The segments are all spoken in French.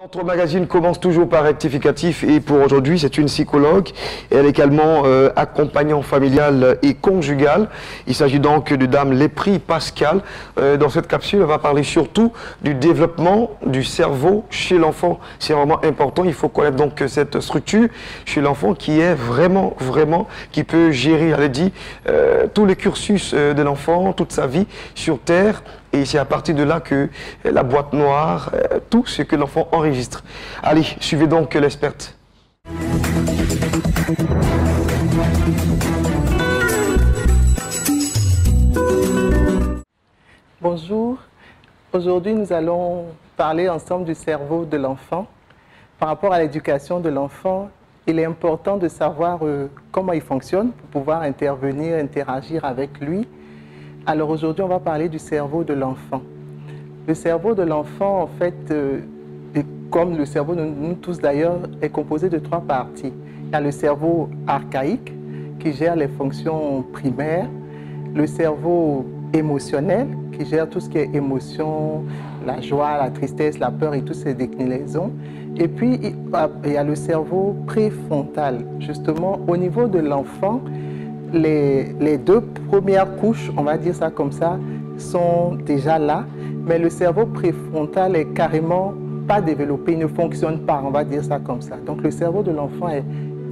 Notre magazine commence toujours par rectificatif et pour aujourd'hui, c'est une psychologue. Elle est également accompagnante familiale et conjugale. Il s'agit donc de Dame Lépris Pascal. Dans cette capsule, elle va parler surtout du développement du cerveau chez l'enfant. C'est vraiment important. Il faut connaître donc cette structure chez l'enfant qui est vraiment, qui peut gérer, elle a dit, tous les cursus de l'enfant, toute sa vie sur Terre. Et c'est à partir de là que la boîte noire, tout ce que l'enfant enregistre. Allez, suivez donc l'experte. Bonjour, aujourd'hui nous allons parler ensemble du cerveau de l'enfant. Par rapport à l'éducation de l'enfant, il est important de savoir comment il fonctionne pour pouvoir intervenir, interagir avec lui. Alors aujourd'hui, on va parler du cerveau de l'enfant. Le cerveau de l'enfant, en fait, comme le cerveau de nous tous d'ailleurs, est composé de 3 parties. Il y a le cerveau archaïque qui gère les fonctions primaires, le cerveau émotionnel qui gère tout ce qui est émotion, la joie, la tristesse, la peur et toutes ces déclinaisons. Et puis, il y a le cerveau préfrontal. Justement, au niveau de l'enfant, les 2 premières couches, on va dire ça comme ça, sont déjà là, mais le cerveau préfrontal est carrément pas développé, il ne fonctionne pas, on va dire ça comme ça. Donc le cerveau de l'enfant est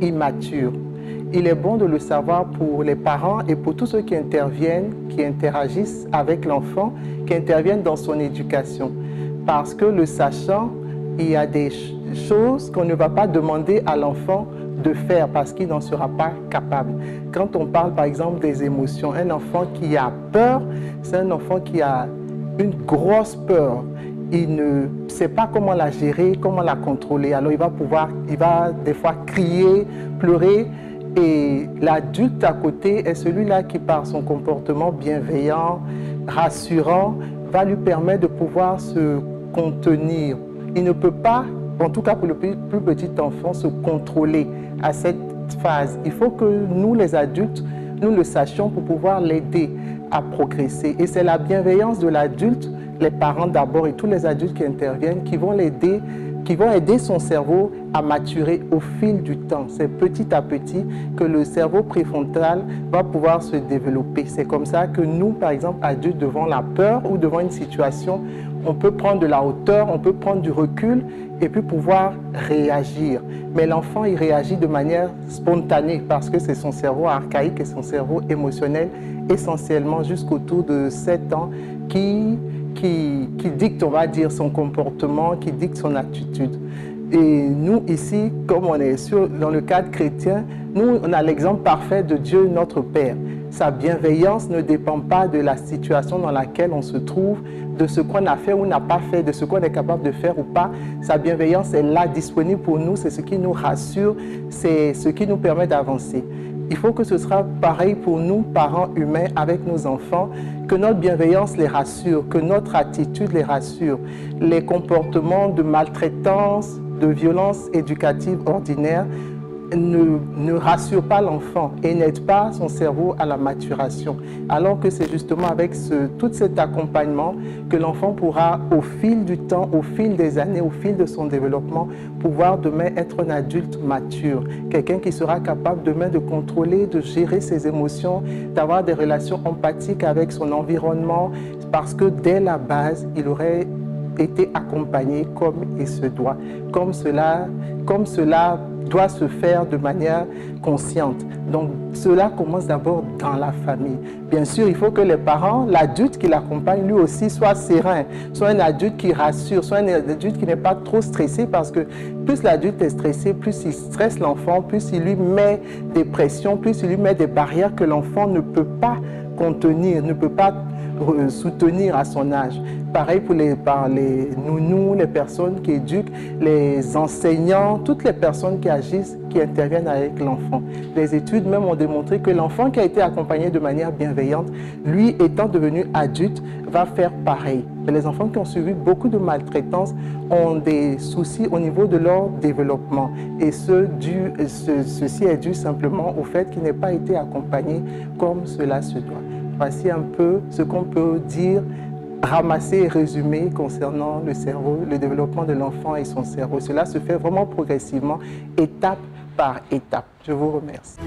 immature. Il est bon de le savoir pour les parents et pour tous ceux qui interviennent, qui interagissent avec l'enfant, qui interviennent dans son éducation. Parce que le sachant, il y a des choses qu'on ne va pas demander à l'enfant de faire parce qu'il n'en sera pas capable. Quand on parle par exemple des émotions, un enfant qui a peur, c'est un enfant qui a une grosse peur. Il ne sait pas comment la gérer, comment la contrôler. Alors il va des fois crier, pleurer et l'adulte à côté est celui-là qui par son comportement bienveillant, rassurant, va lui permettre de pouvoir se contenir. Il ne peut pas, en tout cas pour le plus petit enfant, se contrôler à cette phase. Il faut que nous, les adultes, nous le sachions pour pouvoir l'aider à progresser. Et c'est la bienveillance de l'adulte, les parents d'abord et tous les adultes qui interviennent, qui vont l'aider, qui vont aider son cerveau à maturer au fil du temps. C'est petit à petit que le cerveau préfrontal va pouvoir se développer. C'est comme ça que nous, par exemple, adultes, devant la peur ou devant une situation, on peut prendre de la hauteur, on peut prendre du recul et puis pouvoir réagir. Mais l'enfant, il réagit de manière spontanée parce que c'est son cerveau archaïque et son cerveau émotionnel essentiellement jusqu'autour de 7 ans qui dicte, on va dire, son comportement, qui dicte son attitude. Et nous, ici, comme on est dans le cadre chrétien, nous, on a l'exemple parfait de Dieu, notre Père. Sa bienveillance ne dépend pas de la situation dans laquelle on se trouve, de ce qu'on a fait ou n'a pas fait, de ce qu'on est capable de faire ou pas. Sa bienveillance est là, disponible pour nous, c'est ce qui nous rassure, c'est ce qui nous permet d'avancer. Il faut que ce soit pareil pour nous, parents humains, avec nos enfants, que notre bienveillance les rassure, que notre attitude les rassure. Les comportements de maltraitance, de violence éducative ordinaire ne rassurent pas l'enfant et n'aident pas son cerveau à la maturation. Alors que c'est justement avec tout cet accompagnement que l'enfant pourra, au fil du temps, au fil des années, au fil de son développement, pouvoir demain être un adulte mature. Quelqu'un qui sera capable demain de contrôler, de gérer ses émotions, d'avoir des relations empathiques avec son environnement, parce que dès la base, il aurait été accompagné comme il se doit, comme cela doit se faire de manière consciente. Donc cela commence d'abord dans la famille. Bien sûr, il faut que les parents, l'adulte qui l'accompagne lui aussi soit serein, soit un adulte qui rassure, soit un adulte qui n'est pas trop stressé parce que plus l'adulte est stressé, plus il stresse l'enfant, plus il lui met des pressions, plus il lui met des barrières que l'enfant ne peut pas contenir, ne peut pas soutenir à son âge. Pareil pour les nounous, les personnes qui éduquent, les enseignants, toutes les personnes qui agissent, qui interviennent avec l'enfant. Les études même ont démontré que l'enfant qui a été accompagné de manière bienveillante, lui étant devenu adulte, va faire pareil. Mais les enfants qui ont suivi beaucoup de maltraitance ont des soucis au niveau de leur développement. Et ceci est dû simplement au fait qu'il n'ait pas été accompagné comme cela se doit. Voici un peu ce qu'on peut dire ramassé et résumé concernant le cerveau, le développement de l'enfant et son cerveau. Cela se fait vraiment progressivement, étape par étape. Je vous remercie.